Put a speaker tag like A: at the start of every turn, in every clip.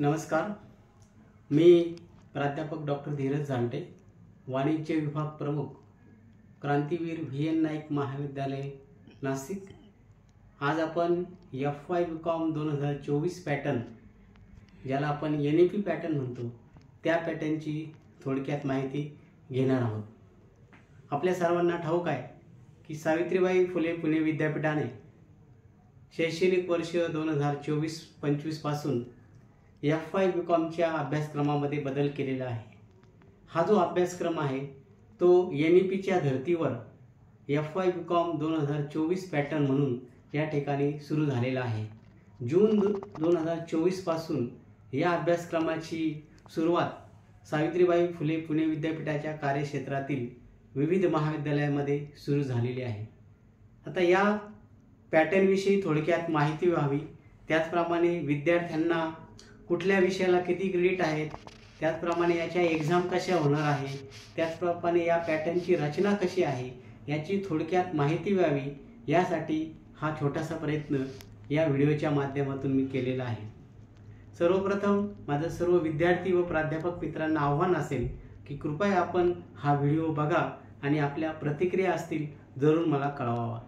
A: नमस्कार, मी प्राध्यापक डॉक्टर धीरज जांटे, वाणिज्य विभाग प्रमुख, क्रांतीवीर VN नाईक महाविद्यालय नाशिक। आज आपण FY BCom 2024 पॅटर्न, ज्याला आपण NEP पॅटर्न म्हणतो, त्या पॅटर्नची थोडक्यात माहिती घेणार आहोत। आपल्या सर्वांना ठाऊक आहे की सावित्रीबाई फुले पुणे विद्यापीठाने शैक्षणिक वर्ष 2024-25 पासून FY BComच्या अभ्यासक्रमामध्ये बदल केलेला आहे। हा जो अभ्यासक्रम आहे तो NEPच्या धर्तीवर FY BCom 2024 पॅटर्न म्हणून या ठिकाणी सुरू झालेला आहे। जून 2024 पासून या अभ्यासक्रमाची सुरुवात सावित्रीबाई फुले पुणे विद्यापीठाच्या कार्यक्षेत्रातील विविध महाविद्यालयांमध्ये सुरू झालेली आहे। आता या पॅटर्न विषयी थोडक्यात माहिती व्हावी, त्याचप्रमाणे विद्यार्थ्यांना कुठल्या विषयाला किती क्रेडिट आहेत, त्याचप्रमाणे याच्या एक्झाम कशा होणार आहे, त्याचप्रमाणे या पॅटर्नची रचना कशी आहे याची थोडक्यात माहिती व्हावी, यासाठी हा छोटासा प्रयत्न या व्हिडिओच्या माध्यमातून मी केलेला आहे। सर्वप्रथम माझं सर्व विद्यार्थी व प्राध्यापक मित्रांना आव्हान असेल की कृपया आपण हा व्हिडिओ बघा आणि आपल्या प्रतिक्रिया असतील जरूर मला कळवावा।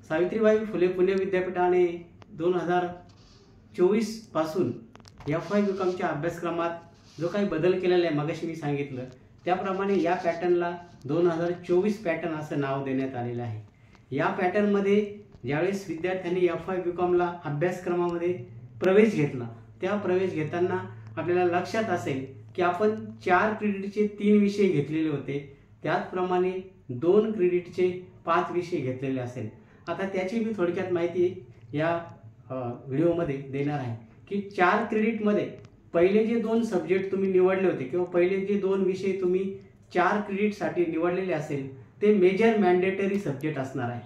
A: सावित्रीबाई फुले पुणे विद्यापीठाने 2024 पासून FY BComच्या अभ्यासक्रमात जो काही बदल केलेला आहे, मगाशी मी सांगितलं त्याप्रमाणे या पॅटर्नला 2024 पॅटर्न असं नाव देण्यात आलेलं आहे। या पॅटर्नमध्ये ज्यावेळेस विद्यार्थ्यांनी FY BComला अभ्यासक्रमामध्ये प्रवेश घेतला, त्या प्रवेश घेताना आपल्याला लक्षात असेल की आपण 4 क्रेडिटचे 3 विषय घेतलेले होते, त्याचप्रमाणे 2 क्रेडिटचे 5 विषय घेतलेले असेल। आता त्याची मी थोडक्यात माहिती या व्हिडिओमध्ये देणार आहे की 4 क्रेडिटमध्ये पहिले जे 2 सब्जेक्ट तुम्ही निवडले होते किंवा पहिले जे 2 विषय तुम्ही 4 क्रेडिटसाठी निवडलेले असेल ते मेजर मॅन्डेटरी सब्जेक्ट असणार आहे,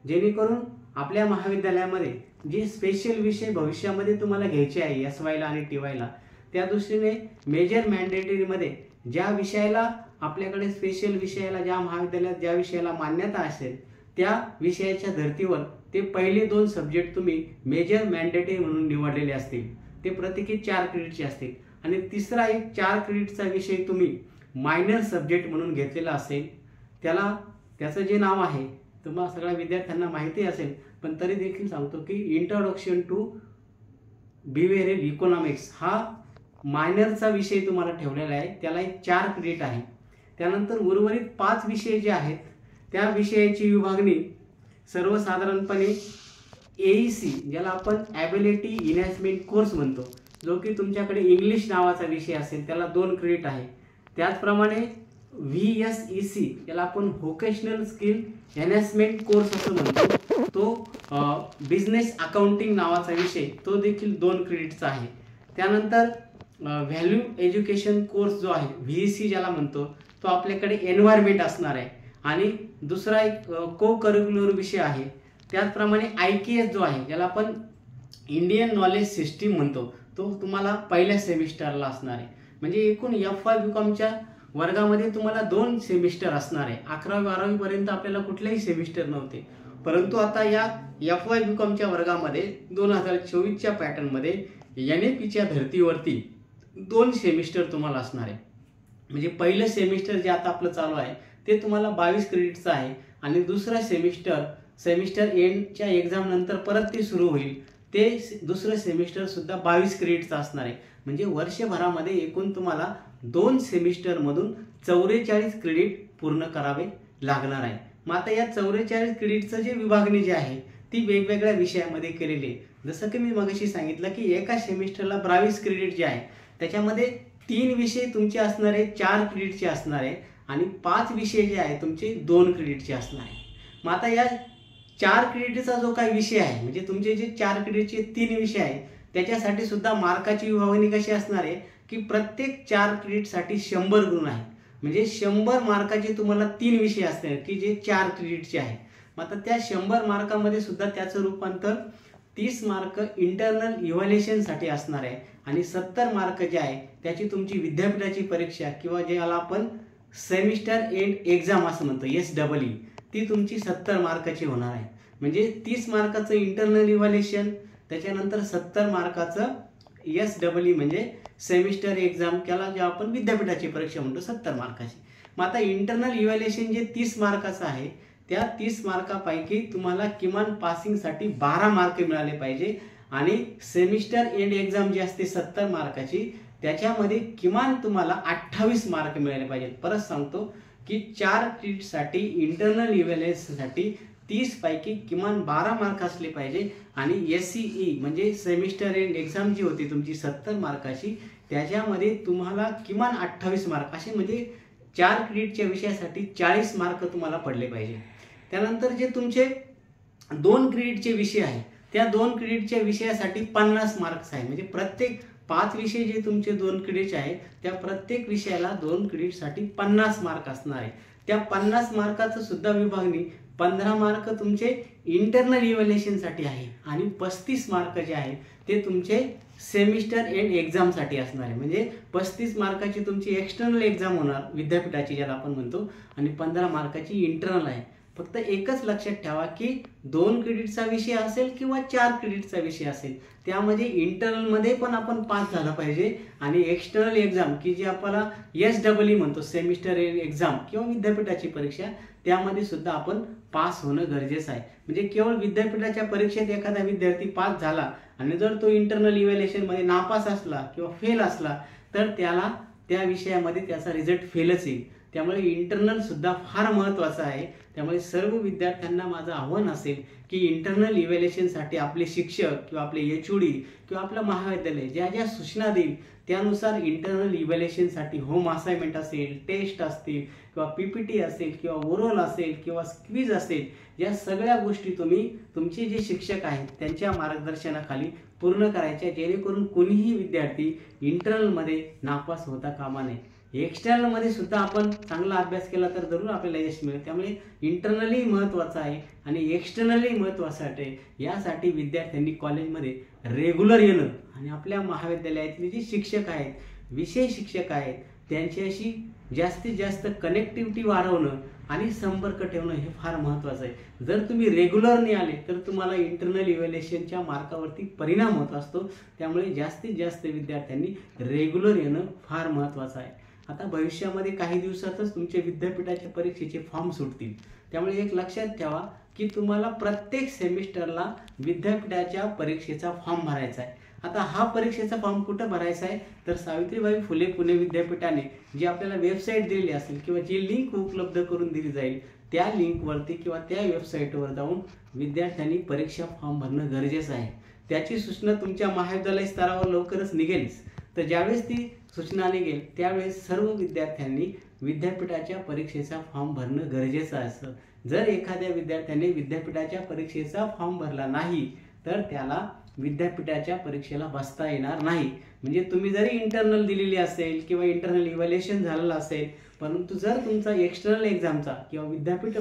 A: जेणेकरून आपल्या महाविद्यालयामध्ये जे स्पेशल विषय भविष्यामध्ये तुम्हाला घ्यायचे आहे SYला आणि TYला, त्या दृष्टीने मेजर मॅन्डेटरीमध्ये ज्या विषयाला आपल्याकडे स्पेशल विषयाला ज्या महाविद्यालयात ज्या विषयाला मान्यता असेल त्या विषयाच्या धर्तीवर ते पहिले 2 सब्जेक्ट तुम्ही मेजर मॅन्डेटरी म्हणून निवडलेले असतील, ते प्रत्येकी 4 क्रेडिटचे असतील, आणि तिसरा एक 4 क्रेडिटचा विषय तुम्ही मायनर सब्जेक्ट म्हणून घेतलेला असेल, त्याचं जे नाव आहे तुम्हाला सगळ्या विद्यार्थ्यांना माहिती असेल, पण तरी देखील सांगतो की इंट्रोडक्शन टू बिहेवियरल इकॉनॉमिक्स हा मायनरचा विषय तुम्हाला ठेवलेला आहे, त्याला एक 4 क्रेडिट आहे। त्यानंतर उर्वरित 5 विषय जे आहेत त्या विषयाची विभागणी सर्वसाधारणपणे AEC, ज्याला आपण ॲबिलिटी इन्हॅन्समेंट कोर्स म्हणतो, जो की तुमच्याकडे इंग्लिश नावाचा विषय असेल त्याला 2 क्रेडिट आहे। त्याचप्रमाणे VSEC, ज्याला आपण व्होकेशनल स्किल एनहॅन्समेंट कोर्स असं म्हणतो, तो बिझनेस अकाउंटिंग नावाचा विषय तो देखील 2 क्रेडिटचा आहे। त्यानंतर व्हॅल्यू एज्युकेशन कोर्स जो आहे VEC ज्याला म्हणतो, तो आपल्याकडे एन्व्हायरमेंट असणार आहे, आणि दुसरा एक को करिक्युलर विषय आहे। त्याचप्रमाणे IKS जो आहे, ज्याला आपण इंडियन नॉलेज सिस्टीम म्हणतो, तो तुम्हाला पहिल्या सेमिस्टरला असणार आहे। म्हणजे एकूण FY BComच्या वर्गामध्ये तुम्हाला 2 सेमिस्टर असणार आहे। 11वी-12वी पर्यंत आपल्याला कुठलेही सेमिस्टर नव्हते, परंतु आता या FY BComच्या वर्गामध्ये 2024च्या पॅटर्नमध्ये NEPच्या धर्तीवरती 2 सेमिस्टर तुम्हाला असणार आहे। म्हणजे पहिलं सेमिस्टर जे आता आपलं चालू आहे ते तुम्हाला 22 क्रेडिटचं आहे, आणि दुसरं सेमिस्टर एंडच्या एक्झाम नंतर परत ते सुरू होईल, ते दुसरं सेमिस्टर सुद्धा 22 क्रेडिटचं असणार आहे। म्हणजे वर्षभरामध्ये एकूण तुम्हाला 2 सेमिस्टरमधून 44 क्रेडिट पूर्ण करावे लागणार आहे। मग आता या 44 क्रेडिटचं जे विभागणी जी आहे ती वेगवेगळ्या विषयामध्ये केलेली आहे। जसं की मी मगाशी सांगितलं की एका सेमिस्टरला 22 क्रेडिट जे आहे त्याच्यामध्ये 3 विषय तुमचे असणार आहे 4 क्रेडिटचे असणार आहे, आणि 5 विषय जे आहे तुमचे 2 क्रेडिटचे असणार आहे। मग आता या 4 क्रेडिटचा जो काही विषय आहे, म्हणजे तुमचे जे 4 क्रेडिटचे 3 विषय आहेत त्याच्यासाठी सुद्धा मार्काची विभागणी कशी असणार आहे की प्रत्येक 4 क्रेडिटसाठी 100 गुण आहे। म्हणजे 100 मार्काचे तुम्हाला 3 विषय असणार की जे 4 क्रेडिटचे आहे। मग आता त्या 100 मार्कामध्ये सुद्धा त्याचं रूपांतर 30 मार्क इंटरनल इव्हॅल्युएशनसाठी असणार आहे, आणि 70 मार्क जे आहे त्याची तुमची विद्यापीठाची परीक्षा किंवा ज्याला आपण सेमिस्टर एंड एक्झाम असं म्हणतो SEE, ती तुमची 70 मार्काची होणार आहे। म्हणजे 30 मार्काचं इंटरनल इव्हॅल्युएशन, त्याच्यानंतर 70 मार्काचं SEE म्हणजे सेमिस्टर एक्झाम, त्याला जे आपण विद्यापीठाची परीक्षा म्हणतो 70 मार्काची. मग आता इंटरनल इव्हॅल्युएशन जे 30 मार्काचं आहे, त्या 30 मार्कापैकी तुम्हाला किमान पासिंगसाठी 12 मार्क मिळाले पाहिजे आणि सेमिस्टर एंड एक्झाम जी असते 70 मार्काची, त्याच्यामध्ये किमान तुम्हाला 28 मार्क मिळाले पाहिजेत. परत सांगतो की 4 क्रेडिटसाठी इंटरनल इव्हॅल्युएशनसाठी 30 पैकी किमान 12 मार्क असले पाहिजे आणि SEE म्हणजे सेमिस्टर एंड एक्झाम जी होती तुमची 70 मार्काची, त्याच्यामध्ये तुम्हाला किमान 28 मार्क असे म्हणजे 4 क्रेडिटच्या विषयासाठी 40 मार्क तुम्हाला पडले पाहिजे. त्यानंतर जे तुमचे 2 क्रेडिटचे विषय आहे, त्या 2 क्रेडिटच्या विषयासाठी 50 मार्क्स आहे. म्हणजे प्रत्येक 5 विषय जे तुमचे 2 क्रेडिट आहेत, त्या प्रत्येक विषयाला 2 क्रेडिटसाठी 50 मार्क असणार आहे. त्या 50 मार्काचं सुद्धा विभागणी 15 मार्क तुमचे इंटरनल इव्हॅल्युएशनसाठी आहे आणि 35 मार्क जे आहे ते तुमचे सेमिस्टर एंड एक्झामसाठी असणार आहे. म्हणजे 35 मार्काची तुमची एक्सटर्नल एक्झाम होणार विद्यापीठाची, ज्याला आपण म्हणतो, आणि 15 मार्काची इंटरनल आहे. फक्त एकच लक्षात ठेवा की 2 क्रेडिटचा विषय असेल किंवा 4 क्रेडिटचा विषय असेल, त्यामध्ये इंटरनलमध्ये पण आपण पास झालं पाहिजे आणि एक्सटर्नल एक्झाम की जी आपल्याला SEE म्हणतो सेमिस्टर एक्झाम किंवा विद्यापीठाची परीक्षा, त्यामध्ये सुद्धा आपण पास होणं गरजेचं आहे. म्हणजे केवळ विद्यापीठाच्या परीक्षेत एखादा विद्यार्थी पास झाला आणि जर तो इंटरनल इव्हॅल्युएशनमध्ये नापास असला किंवा फेल असला तर त्याला त्या विषयामध्ये त्याचा रिझल्ट फेलच येईल. त्यामुळे इंटरनल सुद्धा फार महत्त्वाचं आहे. त्यामुळे सर्व विद्यार्थ्यांना माझं आव्हान असेल की इंटरनल इव्हॅल्युएशनसाठी आपले शिक्षक किंवा आपले HOD किंवा आपलं महाविद्यालय ज्या ज्या सूचना देईल त्यानुसार इंटरनल इव्हॅल्युएशनसाठी होम असाइनमेंट असेल, टेस्ट असतील किंवा PPT असेल किंवा ओरल असेल किंवा क्विज असेल, या सगळ्या गोष्टी तुम्ही तुमचे जे शिक्षक आहेत त्यांच्या मार्गदर्शनाखाली पूर्ण करायच्या, जेणेकरून कोणीही विद्यार्थी इंटरनलमध्ये नापास होता कामा नये. एक्सटर्नलमध्ये सुद्धा आपण चांगला अभ्यास केला तर जरूर आपल्याला यश मिळेल. त्यामुळे इंटरनली महत्त्वाचं आहे आणि एक्सटर्नली महत्त्वाचं आहे. यासाठी विद्यार्थ्यांनी कॉलेजमध्ये रेग्युलर येणं आणि आपल्या महाविद्यालयातले जे शिक्षक आहेत, विषय शिक्षक आहेत, त्यांच्याशी जास्तीत जास्त कनेक्टिव्हिटी वाढवणं आणि संपर्क ठेवणं हे फार महत्त्वाचं आहे. जर तुम्ही रेग्युलर नाही आले तर तुम्हाला इंटरनल इव्हॅल्युएशनच्या मार्कावरती परिणाम होत असतो. त्यामुळे जास्तीत जास्त विद्यार्थ्यांनी रेग्युलर येणं फार महत्त्वाचं आहे. आता भविष्यामध्ये काही दिवसातच तुमचे विद्यापीठाच्या परीक्षेचे फॉर्म सुटतील. त्यामुळे एक लक्षात ठेवा की तुम्हाला प्रत्येक सेमिस्टरला विद्यापीठाच्या परीक्षेचा फॉर्म भरायचा आहे. आता हा परीक्षेचा फॉर्म कुठं भरायचा आहे तर सावित्रीबाई फुले पुणे विद्यापीठाने जी आपल्याला वेबसाईट दिलेली असेल किंवा जी लिंक उपलब्ध करून दिली जाईल त्या लिंकवरती किंवा त्या वेबसाईटवर जाऊन विद्यार्थ्यांनी परीक्षा फॉर्म भरणं गरजेचं आहे. त्याची सूचना तुमच्या महाविद्यालय स्तरावर लवकरच निघेलच. तर ज्यावेळेस ती सूचना निघेल त्यावेळेस सर्व विद्यार्थ्यांनी विद्यापीठाच्या परीक्षेचा फॉर्म भरणं गरजेचं असतं. जर एखाद्या विद्यार्थ्याने विद्यापीठाच्या परीक्षेचा फॉर्म भरला नाही तर त्याला विद्यापीठाच्या परीक्षेला बसता येणार नाही. म्हणजे तुम्ही जरी इंटरनल दिलेली असेल किंवा इंटरनल इव्हॅल्युएशन झालेलं असेल, परंतु जर तुमचा एक्सटर्नल एक्झामचा किंवा विद्यापीठ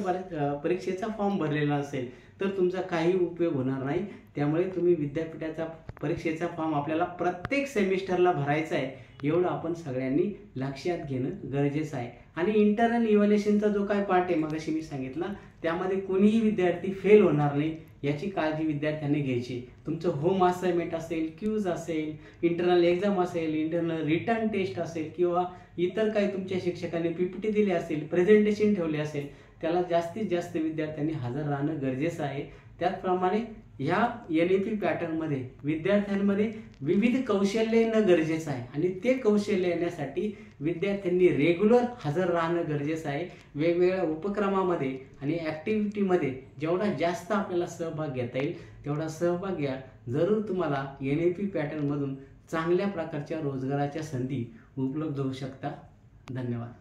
A: परीक्षेचा फॉर्म भरलेला असेल तर तुमचा काही उपयोग होणार नाही. त्यामुळे तुम्ही विद्यापीठाचा परीक्षेचा फॉर्म आपल्याला प्रत्येक सेमिस्टरला भरायचा आहे, एवढं आपण सगळ्यांनी लक्षात घेणं गरजेचं आहे. आणि इंटरनल इव्हॅल्युएशनचा जो काय पार्ट आहे मगाशी मी सांगितला, त्यामध्ये कोणीही विद्यार्थी फेल होणार नाही याची काळजी विद्यार्थ्यांनी घ्यायची. तुमचं होम असाइनमेंट असेल, क्यूज असेल, इंटरनल एक्झाम असेल, इंटरनल रिटर्न टेस्ट असेल किंवा इतर काही तुमच्या शिक्षकांनी PPT दिली असेल, प्रेझेंटेशन ठेवले असेल, त्याला जास्तीत जास्त विद्यार्थ्यांनी हजर राहणं गरजेचं आहे. त्याचप्रमाणे ह्या NEP पॅटर्नमध्ये विद्यार्थ्यांमध्ये विविध कौशल्य येणं गरजेचं आहे आणि ते कौशल्य येण्यासाठी विद्यार्थ्यांनी रेग्युलर हजर राहणं गरजेचं आहे. वेगवेगळ्या उपक्रमामध्ये आणि ॲक्टिव्हिटीमध्ये जेवढा जास्त आपल्याला सहभाग घेता येईल तेवढा सहभाग घ्या. जरूर तुम्हाला NEP पॅटर्नमधून चांगल्या प्रकारच्या रोजगाराच्या संधी उपलब्ध होऊ शकतात. धन्यवाद.